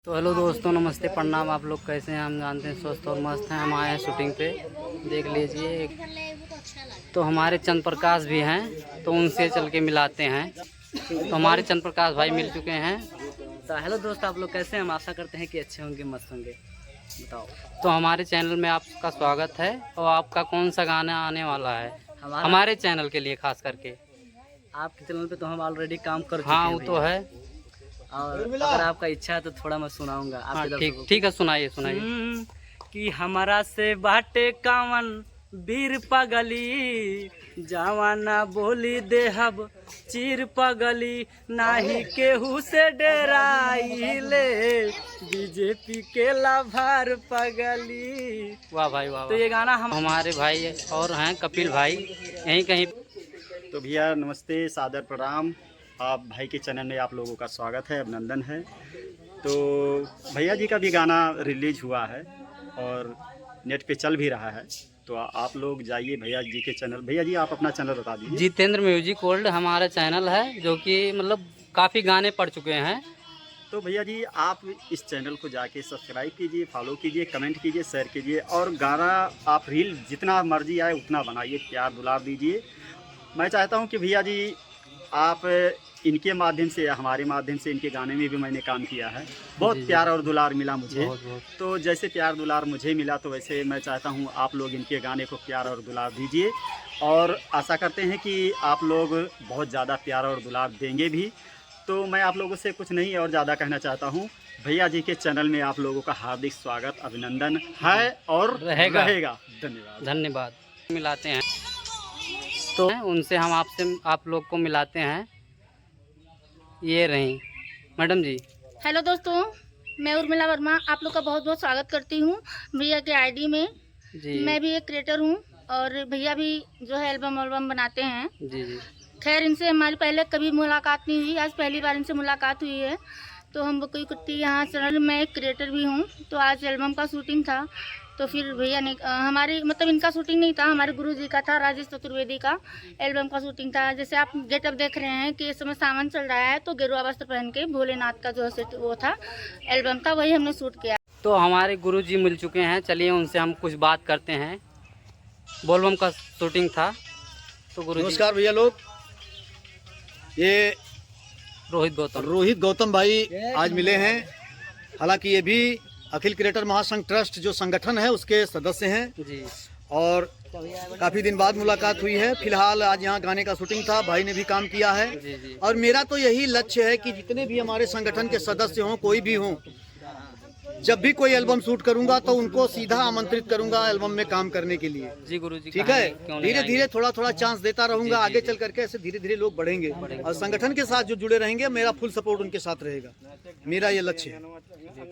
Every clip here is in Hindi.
तो हेलो दोस्तों, नमस्ते, प्रणाम। आप लोग कैसे हैं? हम जानते हैं स्वस्थ और मस्त हैं। हम आए हैं शूटिंग पे, देख लीजिए। तो हमारे चंद्र प्रकाश भी हैं, तो उनसे चल के मिलाते हैं। तो हमारे चंद्र प्रकाश भाई मिल चुके हैं। तो हेलो दोस्त, आप लोग कैसे हैं? हम आशा करते हैं कि अच्छे होंगे, मस्त होंगे। बताओ। तो हमारे चैनल में आपका स्वागत है। और आपका कौन सा गाना आने वाला है हमारे चैनल के लिए खास करके? आपके चैनल पे तो हम ऑलरेडी काम कर चुके हैं। हाँ, वो तो है। और अगर आपका इच्छा है तो थोड़ा मैं सुनाऊंगा हाँ, आपके ठीक ठीक है, सुनाइए सुनाइए। कि हमारा से बाटे कावन वीर पगली, जवाना बोली देहब चीर पगली, नाही केहू से डेराइले, बीजेपी के लाभार पगली। वाह भाई वाह। तो ये गाना हमारे भाई और हैं कपिल भाई, यहीं कहीं। तो भैया नमस्ते, सादर प्रणाम। आप भाई के चैनल में आप लोगों का स्वागत है, अभिनंदन है। तो भैया जी का भी गाना रिलीज हुआ है और नेट पे चल भी रहा है। तो आप लोग जाइए भैया जी के चैनल। भैया जी आप अपना चैनल बता दीजिए। जितेंद्र म्यूजिक वर्ल्ड हमारा चैनल है, जो कि मतलब काफ़ी गाने पढ़ चुके हैं। तो भैया जी आप इस चैनल को जाके सब्सक्राइब कीजिए, फॉलो कीजिए, कमेंट कीजिए, शेयर कीजिए और गाना आप रील जितना मर्जी आए उतना बनाइए, प्यार दुलार दीजिए। मैं चाहता हूँ कि भैया जी आप इनके माध्यम से, हमारे माध्यम से, इनके गाने में भी मैंने काम किया है। बहुत प्यार और दुलार मिला मुझे। बहुत। तो जैसे प्यार दुलार मुझे मिला, तो वैसे मैं चाहता हूँ आप लोग इनके गाने को प्यार और दुलार दीजिए। और आशा करते हैं कि आप लोग बहुत ज़्यादा प्यार और दुलार देंगे भी। तो मैं आप लोगों से कुछ नहीं और ज़्यादा कहना चाहता हूँ। भैया जी के चैनल में आप लोगों का हार्दिक स्वागत, अभिनंदन है और रहेगा। धन्यवाद धन्यवाद। मिलाते हैं तो उनसे हम आप लोग को मिलाते हैं। ये रही मैडम जी। हेलो दोस्तों, मैं उर्मिला वर्मा आप लोग का बहुत बहुत स्वागत करती हूँ भैया के आईडी में जी। मैं भी एक क्रिएटर हूँ और भैया भी जो है एल्बम बनाते हैं। जी जी। खैर इनसे हमारी पहले कभी मुलाकात नहीं हुई, आज पहली बार इनसे मुलाकात हुई है। तो हम कोई कुत्ती यहाँ चैनल में एक क्रिएटर भी हूँ। तो आज एल्बम का शूटिंग था, तो फिर भैया ने हमारी मतलब इनका शूटिंग नहीं था, हमारे गुरुजी का था, राजेश चतुर्वेदी का एल्बम का शूटिंग था। जैसे आप गेटअप देख रहे हैं कि इस समय सावन चल रहा है, तो गेरुआ वस्त्र पहन के भोलेनाथ का जो सेट वो था एल्बम था, वही हमने शूट किया। तो हमारे गुरुजी मिल चुके हैं, चलिए उनसे हम कुछ बात करते हैं। बोलबम का शूटिंग था। तो गुरुजी नमस्कार भैया लोग, ये रोहित गौतम भाई आज मिले हैं। हालांकि ये भी अखिल क्रिएटर महासंघ ट्रस्ट जो संगठन है उसके सदस्य हैं जी। और काफ़ी दिन बाद मुलाकात हुई है। फिलहाल आज यहाँ गाने का शूटिंग था, भाई ने भी काम किया है। जी। और मेरा तो यही लक्ष्य है कि जितने भी हमारे संगठन के सदस्य हों, कोई भी हों, जब भी कोई एल्बम शूट करूंगा तो उनको सीधा आमंत्रित करूंगा एल्बम में काम करने के लिए। जी गुरुजी, ठीक है, धीरे धीरे थोड़ा थोड़ा चांस देता रहूंगा। आगे चल करके ऐसे धीरे धीरे लोग बढ़ेंगे और संगठन के साथ जो जुड़े रहेंगे, मेरा फुल सपोर्ट उनके साथ रहेगा। मेरा ये लक्ष्य है।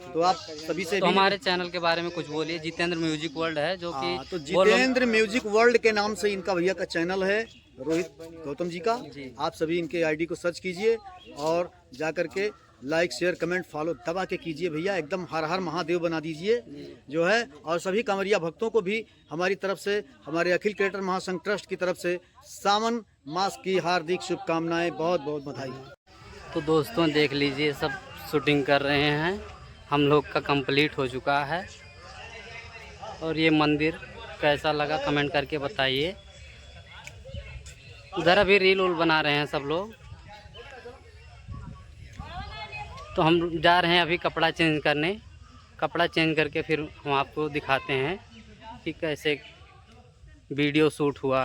तो आप सभी से तो हमारे चैनल के बारे में कुछ बोलिए। जितेंद्र म्यूजिक वर्ल्ड है, जो कि तो जितेंद्र म्यूजिक वर्ल्ड के नाम से इनका भैया का चैनल है, रोहित गौतम जी का। आप सभी इनके आईडी को सर्च कीजिए और जा करके लाइक शेयर कमेंट फॉलो दबा के कीजिए भैया। एकदम हर हर महादेव बना दीजिए जो है। और सभी कांवरिया भक्तों को भी हमारी तरफ से, हमारे अखिल क्रिएटर महासंघ ट्रस्ट की तरफ से सावन मास की हार्दिक शुभकामनाएं, बहुत बहुत बधाई। तो दोस्तों देख लीजिए, सब शूटिंग कर रहे हैं। हम लोग का कंप्लीट हो चुका है। और ये मंदिर कैसा लगा कमेंट करके बताइए। उधर अभी रील उल बना रहे हैं सब लोग। तो हम जा रहे हैं अभी कपड़ा चेंज करने। कपड़ा चेंज करके फिर हम आपको दिखाते हैं कि कैसे वीडियो शूट हुआ।